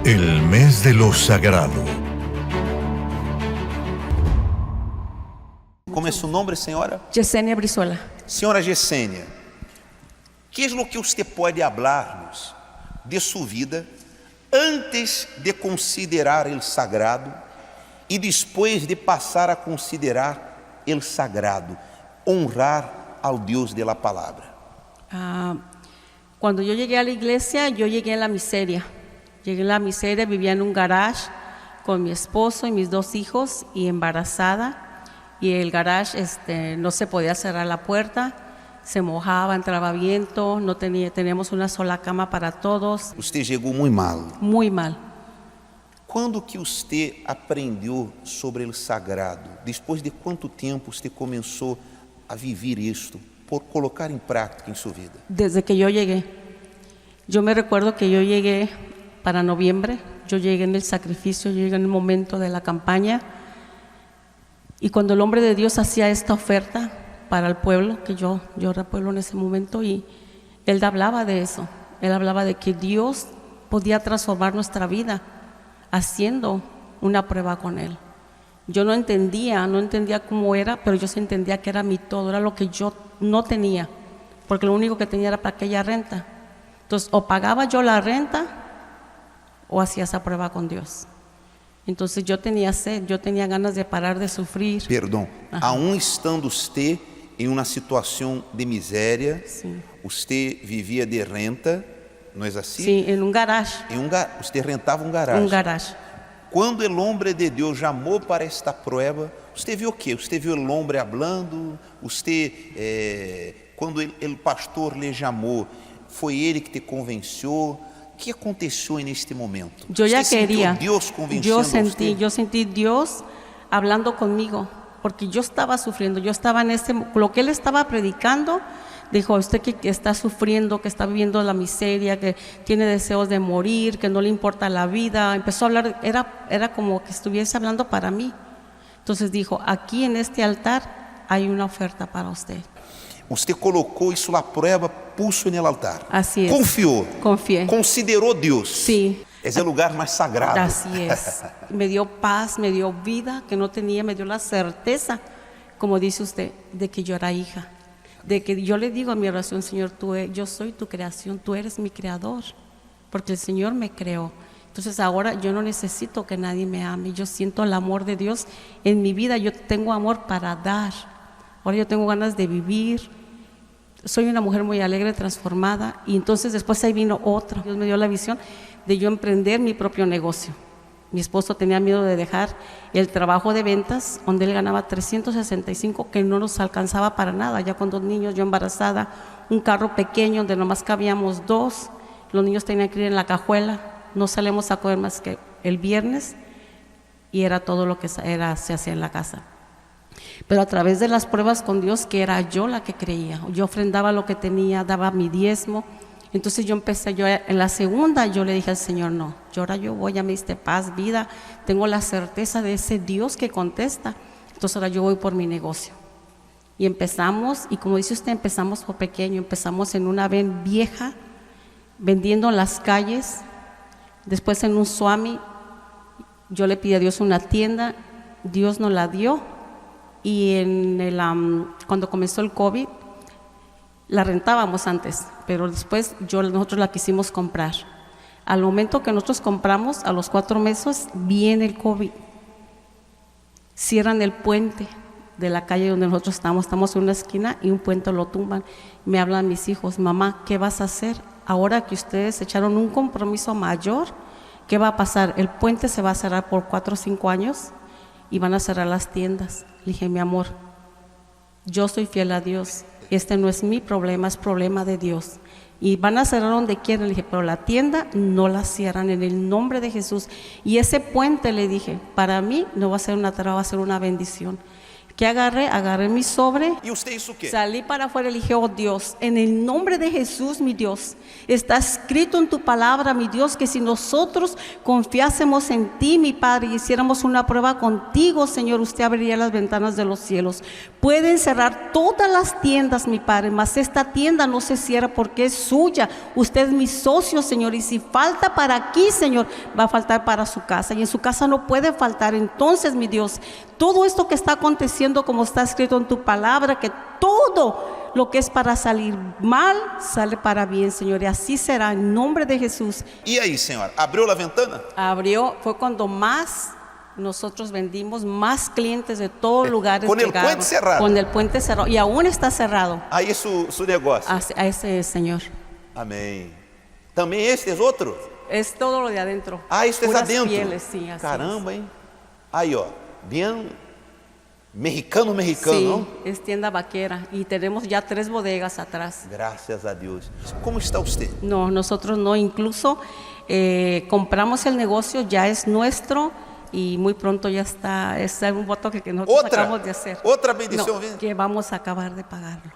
El mes de lo sagrado. ¿Cómo es su nombre, señora? Yesenia Brizuela. Senhora Yesenia, que é o que você pode hablar-nos de sua vida antes de considerar o sagrado e depois de passar a considerar o sagrado, honrar ao Deus de la palavra? Cuando yo llegué a la iglesia, yo llegué en la miseria. Llegué en la miseria, vivía en un garage con mi esposo y mis 2 hijos y embarazada. Y el garage no se podía cerrar la puerta, se mojaba, entraba viento, teníamos una sola cama para todos. Você chegou muito mal. Muy mal. Quando que você aprendeu sobre o sagrado? Depois de quanto tempo você começou a viver isto, por colocar em prática em sua vida? Desde que yo llegué. Yo me recuerdo que yo llegué para noviembre, yo llegué en el sacrificio, yo llegué en el momento de la campaña. Y cuando el hombre de Dios hacía esta oferta para el pueblo, que yo era el pueblo en ese momento, y él hablaba de eso. Él hablaba de que Dios podía transformar nuestra vida haciendo una prueba con él. Yo no entendía cómo era, pero yo sí entendía que era mi todo, era lo que yo no tenía, porque lo único que tenía era para aquella renta. Entonces, o pagaba yo la renta o hacía esa prueba con Dios. Entonces yo tenía sed, yo tenía ganas de parar de sufrir. Perdão, aún estando você em uma situação de miséria, você vivia de renta, não é assim? Sí, en un garage. Você rentava um garagem. Un garage. Quando o homem de Deus chamou para esta prova, você viu o quê? Você viu o homem falando? Quando o pastor lhe chamou, foi ele que te convenceu? O que aconteceu neste momento? Yo ya quería. Dios convenciendo yo sentí Dios hablando conmigo, porque yo estaba sufriendo, yo estaba en lo que él estaba predicando. Dijo, usted que está sufriendo, que está viviendo la miseria, que tiene deseos de morir, que no le importa la vida. Empezó a hablar, era como que estuviese hablando para mí. Entonces dijo, aquí en este altar hay una oferta para usted. Usted colocou isso na prova, puso no altar. Así es. Confiou. Confié. Considerou Deus. Sí. Es el lugar más sagrado. Así es. Me dio paz, me dio vida que no tenía, me dio la certeza, como dice usted, de que yo era hija. De que yo le digo a mi oración, Señor, yo soy tu creación, tú eres mi creador, porque el Señor me creó. Entonces ahora yo no necesito que nadie me ame, yo siento el amor de Dios en mi vida, yo tengo amor para dar. Ahora yo tengo ganas de vivir, soy una mujer muy alegre, transformada, y entonces después ahí vino otro. Dios me dio la visión de yo emprender mi propio negocio. Mi esposo tenía miedo de dejar el trabajo de ventas, donde él ganaba 365, que no nos alcanzaba para nada, ya con 2 niños, yo embarazada, un carro pequeño donde nomás cabíamos 2, los niños tenían que ir en la cajuela, no salimos a comer más que el viernes, y era todo lo que se hacía en la casa. Pero a través de las pruebas con Dios, que era yo la que creía, yo ofrendaba lo que tenía, daba mi diezmo. Entonces en la segunda yo le dije al Señor, no, ahora yo voy, ya me diste paz, vida, tengo la certeza de ese Dios que contesta, entonces ahora yo voy por mi negocio. Y empezamos, y como dice usted, empezamos por pequeño, empezamos en una van vieja, vendiendo en las calles, después en un Swami, yo le pedí a Dios una tienda, Dios nos la dio. Y cuando comenzó el COVID, la rentábamos antes, pero después nosotros la quisimos comprar. Al momento que nosotros compramos, a los 4 meses, viene el COVID. Cierran el puente de la calle donde nosotros estamos en una esquina y un puente lo tumban. Me hablan mis hijos, mamá, ¿qué vas a hacer? Ahora que ustedes echaron un compromiso mayor, ¿qué va a pasar? El puente se va a cerrar por 4 o 5 años y van a cerrar las tiendas. Le dije, mi amor, yo soy fiel a Dios, este no es mi problema, es problema de Dios. Y van a cerrar donde quieran, le dije, pero la tienda no la cierran en el nombre de Jesús. Y ese puente, le dije, para mí no va a ser una traba, va a ser una bendición. ¿Qué agarré? Agarré mi sobre. E usted hizo o quê? Salí para afuera y dije, oh Dios, en el nombre de Jesús, mi Dios, está escrito en tu palabra, mi Dios, que si nosotros confiásemos en ti, mi Padre, y hiciéramos una prueba contigo, Señor, usted abriría las ventanas de los cielos. Pueden cerrar todas las tiendas, mi Padre, mas esta tienda no se cierra porque es suya. Usted es mi socio, Señor, y si falta para aquí, Señor, va a faltar para su casa, y en su casa no puede faltar. Entonces, mi Dios, todo esto que está aconteciendo, como está escrito en tu palabra, que todo lo que es para salir mal, sale para bien, Señor, y así será en nombre de Jesús. E aí, senhora, abriu a ventana? Abrió, fue cuando más nosotros vendimos, más clientes de todos lugares Con el llegaron. puente cerrado. Con el puente cerrado, y aún está cerrado Aí su negócio. a ese Señor. Amém. Também este é outro? Es todo lo de adentro. Ah, isso é Puras adentro. pieles, sí, así Caramba, hein? Aí, ó, bem mexicano, es. Sí, não? es tienda vaquera y tenemos ya 3 bodegas atrás. Graças a Deus. Como está usted? No, nosotros no, incluso compramos el negocio, ya es nuestro y muy pronto ya está, es un voto que nosotros acabamos de hacer. Outra bendição, No, viu? que vamos a acabar de pagarlo.